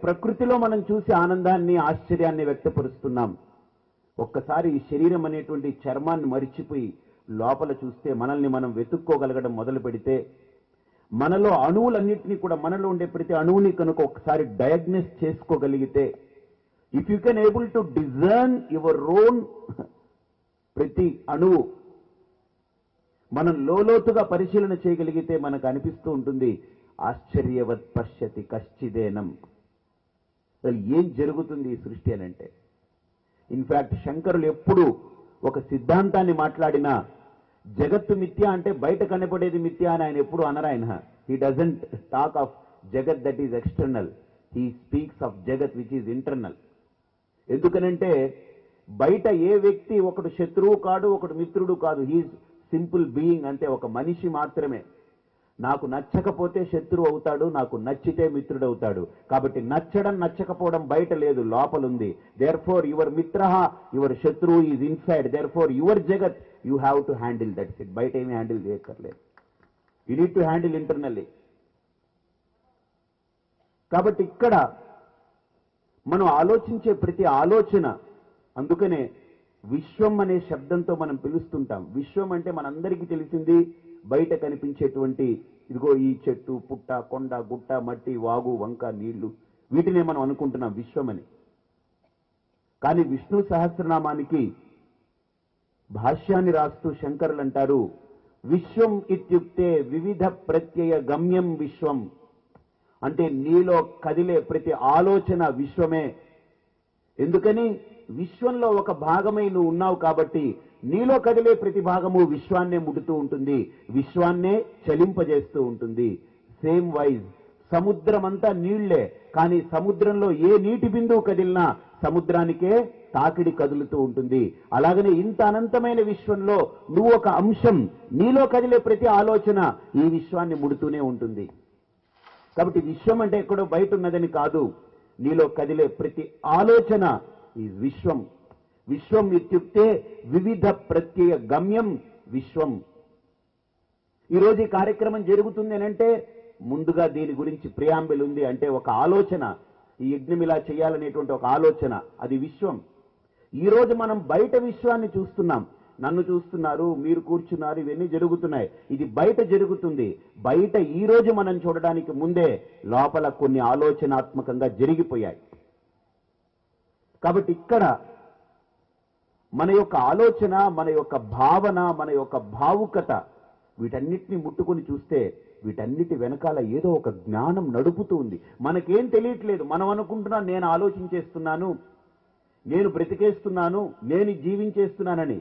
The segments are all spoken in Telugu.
ప్రకృతిలో మనం చూసి ఆనందాన్ని ఆశ్చర్యాన్ని వ్యక్తపరుస్తున్నాం. ఒక్కసారి ఈ శరీరం అనేటువంటి చర్మాన్ని మరిచిపోయి లోపల చూస్తే మనల్ని మనం వెతుక్కోగలగడం మొదలు పెడితే మనలో అణువులన్నింటినీ కూడా మనలో ఉండే ప్రతి అణువుని కనుక ఒకసారి డయాగ్నోస్ చేసుకోగలిగితే if you can able to discern your own ప్రతి అణువు మనం లోతుగా పరిశీలన చేయగలిగితే మనకు అనిపిస్తూ ఉంటుంది ఆశ్చర్యవత్ పశ్యతి కశ్చిదేనం. అసలు ఏం జరుగుతుంది ఈ సృష్టి అని అంటే ఇన్ఫాక్ట్ శంకరులు ఎప్పుడు ఒక సిద్ధాంతాన్ని మాట్లాడినా జగత్తు మిథ్య అంటే బయట కనపడేది మిథ్య అని ఆయన ఎప్పుడు అనరు. ఆయన హీ డజంట్ టాక్ ఆఫ్ జగత్ that is external, he speaks of జగత్ విచ్ ఈజ్ ఇంటర్నల్. ఎందుకనంటే బయట ఏ వ్యక్తి ఒకడు శత్రువు కాడు, ఒకడు మిత్రుడు కాదు. హీజ్ సింపుల్ బీయింగ్, అంటే ఒక మనిషి మాత్రమే. నాకు నచ్చకపోతే శత్రువు అవుతాడు, నాకు నచ్చితే మిత్రుడు అవుతాడు. కాబట్టి నచ్చడం నచ్చకపోవడం బయట లేదు, లోపలుంది. దేర్ ఫోర్ యువర్ మిత్ర యువర్ శత్రువు is inside. Therefore your జగత్ you have to handle, that's it. బయట ఏమీ హ్యాండిల్ చేయక్కర్లేదు, you need to handle internally. కాబట్టి ఇక్కడ మనం ఆలోచించే ప్రతి ఆలోచన, అందుకనే విశ్వం అనే శబ్దంతో మనం పిలుస్తుంటాం. విశ్వం అంటే మనందరికీ తెలిసింది బయట కనిపించేటువంటి ఇదిగో ఈ చెట్టు, పుట్ట, కొండ, గుట్ట, మట్టి, వాగు, వంక, నీళ్లు, వీటినే మనం అనుకుంటున్నాం విశ్వమని. కానీ విష్ణు సహస్రనామానికి భాష్యాన్ని రాస్తూ శంకరులు అంటారు విశ్వం ఇత్యుక్తే వివిధ ప్రత్యయ గమ్యం విశ్వం. అంటే నీలో కదిలే ప్రతి ఆలోచన విశ్వమే. ఎందుకని విశ్వంలో ఒక భాగమై నువ్వు ఉన్నావు కాబట్టి నీలో కదిలే ప్రతి భాగము విశ్వాన్నే ముడుతూ ఉంటుంది, విశ్వాన్నే చలింపజేస్తూ ఉంటుంది. సేమ్ వైజ్ సముద్రం అంతా నీళ్లే, కానీ సముద్రంలో ఏ నీటి బిందువు కదిలినా సముద్రానికే తాకిడి కదులుతూ ఉంటుంది. అలాగనే ఇంత అనంతమైన విశ్వంలో నువ్వు ఒక అంశం, నీలో కదిలే ప్రతి ఆలోచన ఈ విశ్వాన్ని ముడుతూనే ఉంటుంది. కాబట్టి విశ్వం అంటే ఎక్కడో బయట ఉన్నదని కాదు, నీలో కదిలే ప్రతి ఆలోచన ఈ విశ్వం. విశ్వం ఇత్యుక్తే వివిధ ప్రత్యయ గమ్యం విశ్వం. ఈరోజు ఈ కార్యక్రమం జరుగుతుంది అని అంటే ముందుగా దీని గురించి ప్రియాంబుల్ ఉంది. అంటే ఒక ఆలోచన, ఈ యజ్ఞం ఇలా చేయాలనేటువంటి ఒక ఆలోచన, అది విశ్వం. ఈరోజు మనం బయట విశ్వాన్ని చూస్తున్నాం, నన్ను చూస్తున్నారు, మీరు కూర్చున్నారు, ఇవన్నీ జరుగుతున్నాయి. ఇది బయట జరుగుతుంది. బయట ఈ రోజు మనం చూడడానికి ముందే లోపల కొన్ని ఆలోచనాత్మకంగా జరిగిపోయాయి. కాబట్టి ఇక్కడ మన యొక్క ఆలోచన, మన యొక్క భావన, మన యొక్క భావుకత, వీటన్నిటిని ముట్టుకొని చూస్తే వీటన్నిటి వెనకాల ఏదో ఒక జ్ఞానం నడుపుతూ ఉంది. మనకేం తెలియట్లేదు. మనం అనుకుంటున్నాం నేను ఆలోచించేస్తున్నాను, నేను బ్రతికేస్తున్నాను, నేను జీవించేస్తున్నానని.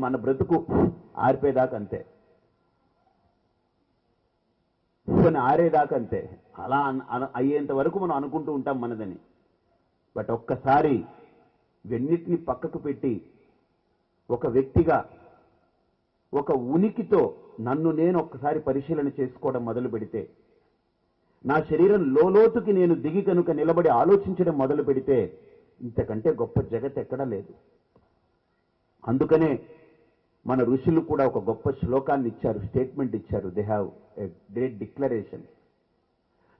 మన బ్రతుకు ఆరిపోయేదాకా అంతే, ఆరేదాకా అంతే. అలా అయ్యేంత వరకు మనం అనుకుంటూ ఉంటాం మనదని. బట్ ఒక్కసారి ఇవన్నిటిని పక్కకు పెట్టి ఒక వ్యక్తిగా, ఒక ఉనికితో నన్ను నేను ఒక్కసారి పరిశీలన చేసుకోవడం మొదలు పెడితే, నా శరీరం లోతుకి నేను దిగి కనుక నిలబడి ఆలోచించడం మొదలు పెడితే ఇంతకంటే గొప్ప జగత్ ఎక్కడా లేదు. అందుకనే మన ఋషులు కూడా ఒక గొప్ప శ్లోకాన్ని ఇచ్చారు, స్టేట్మెంట్ ఇచ్చారు. They have a great declaration.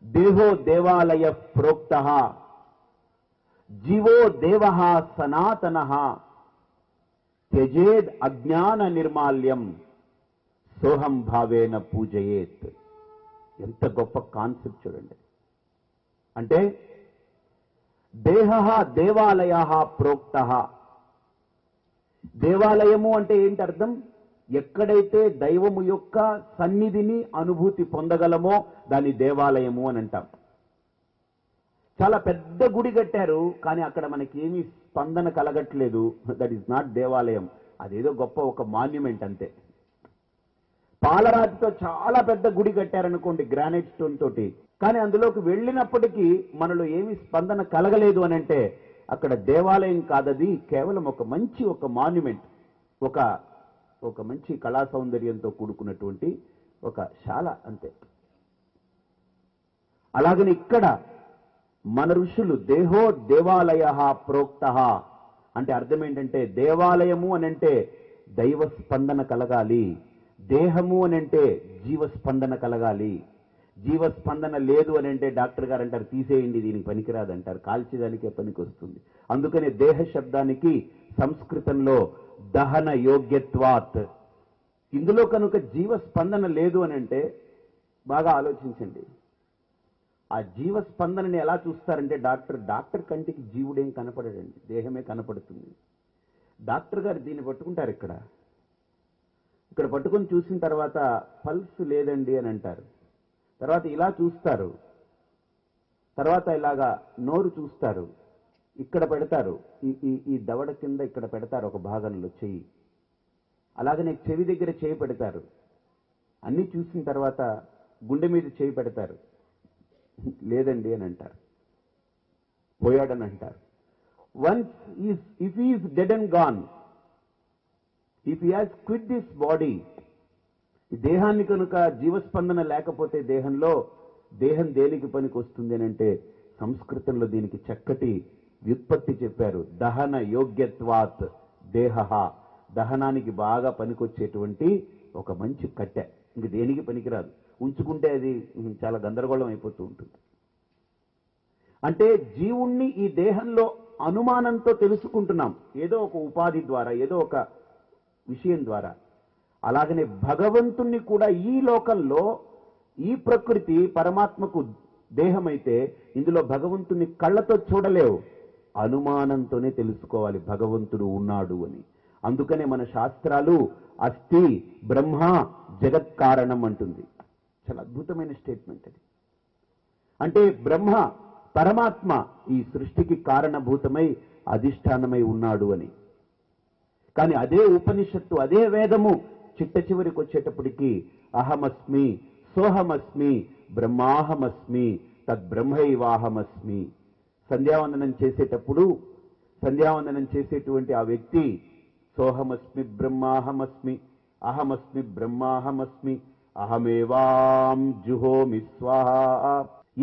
దేహో దేవాలయ ప్రోక్తః జీవో దేవః సనాతనః త్యజేద్ అజ్ఞాన నిర్మాల్యం సోహం భావేన పూజయేత్. ఎంత గొప్ప కాన్సెప్ట్ చూడండి. అంటే దేహః దేవాలయః ప్రోక్తః. దేవాలయము అంటే ఏంటి అర్థం? ఎక్కడైతే దైవము యొక్క సన్నిధిని అనుభూతి పొందగలమో దాన్ని దేవాలయము అని అంటాం. చాలా పెద్ద గుడి కట్టారు, కానీ అక్కడ మనకి ఏమీ స్పందన కలగట్లేదు. దట్ ఈస్ నాట్ దేవాలయం, అదేదో గొప్ప ఒక మాన్యుమెంట్ అంతే. పాలరాతితో చాలా పెద్ద గుడి కట్టారనుకోండి, గ్రానైట్ స్టోన్ తోటి, కానీ అందులోకి వెళ్ళినప్పటికీ మనలో ఏమీ స్పందన కలగలేదు అని అంటే అక్కడ దేవాలయం కాదది, కేవలం ఒక మంచి ఒక మాన్యుమెంట్, ఒక మంచి కళా సౌందర్యంతో కూడుకున్నటువంటి ఒక శాల అంతే. అలాగని ఇక్కడ మన ఋషులు దేహో దేవాలయ ప్రోక్తః అంటే అర్థం ఏంటంటే, దేవాలయము అనంటే దైవ స్పందన కలగాలి, దేహము అనంటే జీవ స్పందన కలగాలి. జీవస్పందన లేదు అని అంటే డాక్టర్ గారు అంటారు తీసేయండి, దీనికి పనికిరాదు అంటారు, కాల్చేదానికే పనికి వస్తుంది. అందుకనే దేహ శబ్దానికి సంస్కృతంలో దహన యోగ్యత్వాత్. ఇందులో కనుక జీవస్పందన లేదు అని అంటే బాగా ఆలోచించండి. ఆ జీవస్పందనని ఎలా చూస్తారంటే డాక్టర్ కంటికి జీవుడేం కనపడడండి, దేహమే కనపడుతుంది. డాక్టర్ గారు దీన్ని పట్టుకుంటారు, ఇక్కడ పట్టుకుని చూసిన తర్వాత పల్స్ లేదండి అని అంటారు. తర్వాత ఇలా చూస్తారు, తర్వాత ఇలాగా నోరు చూస్తారు, ఇక్కడ పెడతారు, ఈ దవడ కింద ఇక్కడ పెడతారు ఒక భాగంలో చెయ్యి, అలాగనే చెవి దగ్గర చేయి పెడతారు. అన్నీ చూసిన తర్వాత గుండె మీద చేయి పెడతారు, లేదండి అని అంటారు, పోయాడని అంటారు. Once if he is dead and gone, if he has quit this body, ఈ దేహాన్ని కనుక జీవస్పందన లేకపోతే దేహం దేనికి పనికి వస్తుంది అని అంటే సంస్కృతంలో దీనికి చక్కటి వ్యుత్పత్తి చెప్పారు. దహన యోగ్యత్వాత్ దేహ, దహనానికి బాగా పనికొచ్చేటువంటి ఒక మంచి కట్టె, ఇంక దేనికి పనికిరాదు, ఉంచుకుంటే అది చాలా గందరగోళం అయిపోతూ ఉంటుంది. అంటే జీవుణ్ణి ఈ దేహంలో అనుమానంతో తెలుసుకుంటున్నాం, ఏదో ఒక ఉపాధి ద్వారా, ఏదో ఒక విషయం ద్వారా. అలాగనే భగవంతుణ్ణి కూడా ఈ లోకంలో, ఈ ప్రకృతి పరమాత్మకు దేహమైతే ఇందులో భగవంతుణ్ణి కళ్ళతో చూడలేవు, అనుమానంతోనే తెలుసుకోవాలి భగవంతుడు ఉన్నాడు అని. అందుకనే మన శాస్త్రాలు అస్థి బ్రహ్మ జగత్కారణం అంటుంది. చాలా అద్భుతమైన స్టేట్మెంట్ అది. అంటే బ్రహ్మ పరమాత్మ ఈ సృష్టికి కారణభూతమై అధిష్టానమై ఉన్నాడు అని. కానీ అదే ఉపనిషత్తు, అదే వేదము చిట్ట చివరికి వచ్చేటప్పటికి అహమస్మి సోహమస్మి బ్రహ్మాహమస్మి తద్బ్రహ్మైవాహమస్మి. సంధ్యావందనం చేసేటువంటి ఆ వ్యక్తి సోహమస్మి బ్రహ్మాహమస్మి అహమస్మి బ్రహ్మాహమస్మి అహమేవాం జుహోమి స్వాహా.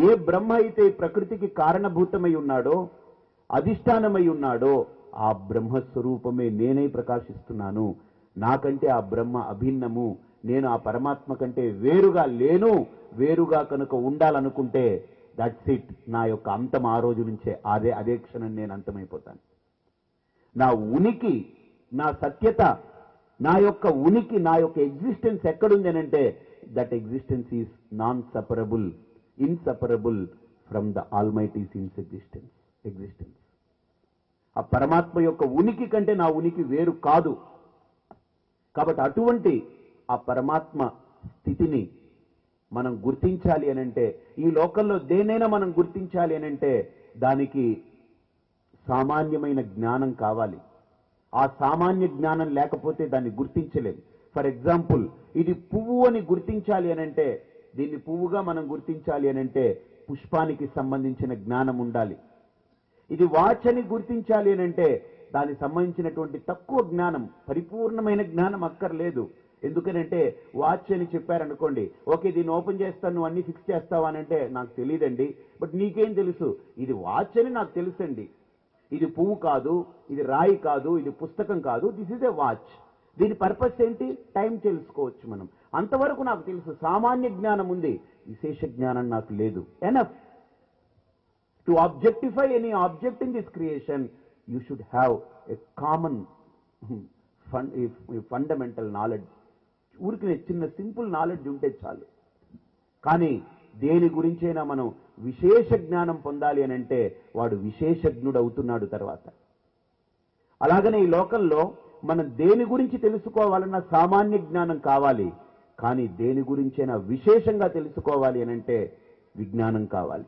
ఏ బ్రహ్మ అయితే ప్రకృతికి కారణభూతమై ఉన్నాడో, అధిష్టానమై ఉన్నాడో, ఆ బ్రహ్మస్వరూపమే నేనై ప్రకాశిస్తున్నాను. నాకంటే ఆ బ్రహ్మ అభిన్నము, నేను ఆ పరమాత్మ కంటే వేరుగా లేను. వేరుగా కనుక ఉండాలనుకుంటే దట్స్ ఇట్, నా యొక్క అంతం ఆ రోజు నుంచే, అదే క్షణం నేను అంతమైపోతాను. నా ఉనికి, నా సత్యత, నా యొక్క ఉనికి, నా యొక్క ఎగ్జిస్టెన్స్ ఎక్కడుంది అని అంటే that existence is non separable, inseparable from the almighty's existence. ఆ పరమాత్మ యొక్క ఉనికి కంటే నా ఉనికి వేరు కాదు. కాబట్టి అటువంటి ఆ పరమాత్మ స్థితిని మనం గుర్తించాలి అనంటే, ఈ లోకంలో దేనైనా మనం గుర్తించాలి అనంటే దానికి సామాన్యమైన జ్ఞానం కావాలి. ఆ సామాన్య జ్ఞానం లేకపోతే దాన్ని గుర్తించలేం. ఫర్ ఎగ్జాంపుల్, ఇది పువ్వు అని గుర్తించాలి అనంటే, దీన్ని పువ్వుగా మనం గుర్తించాలి అనంటే పుష్పానికి సంబంధించిన జ్ఞానం ఉండాలి. ఇది వాచ్ అని గుర్తించాలి అనంటే దానికి సంబంధించినటువంటి తక్కువ జ్ఞానం, పరిపూర్ణమైన జ్ఞానం అక్కర్లేదు. ఎందుకనంటే వాచ్ అని చెప్పారనుకోండి, ఓకే దీన్ని ఓపెన్ చేస్తాను, నువ్వు అన్ని ఫిక్స్ చేస్తావా అనంటే నాకు తెలియదండి, బట్ నీకేం తెలుసు? ఇది వాచ్ అని నాకు తెలుసండి. ఇది పువ్వు కాదు, ఇది రాయి కాదు, ఇది పుస్తకం కాదు, దిస్ ఇస్ ఏ వాచ్. దీని పర్పస్ ఏంటి? టైం తెలుసుకోవచ్చు మనం, అంతవరకు నాకు తెలుసు. సామాన్య జ్ఞానం ఉంది, విశేష జ్ఞానం నాకు లేదు. Enough to objectify any object in this creation, you should have a common fundamental knowledge. ఊరికి చిన్న సింపుల్ నాలెడ్జ్ ఉంటే చాలు. కానీ దేని గురించైనా మనం విశేష జ్ఞానం పొందాలి అని అంటే వాడు విశేషజ్ఞుడు అవుతున్నాడు తర్వాత. అలాగనే ఈ లోకంలో మనం దేని గురించి తెలుసుకోవాలన్నా సామాన్య జ్ఞానం కావాలి. కానీ దేని గురించైనా విశేషంగా తెలుసుకోవాలి అని అంటే విజ్ఞానం కావాలి.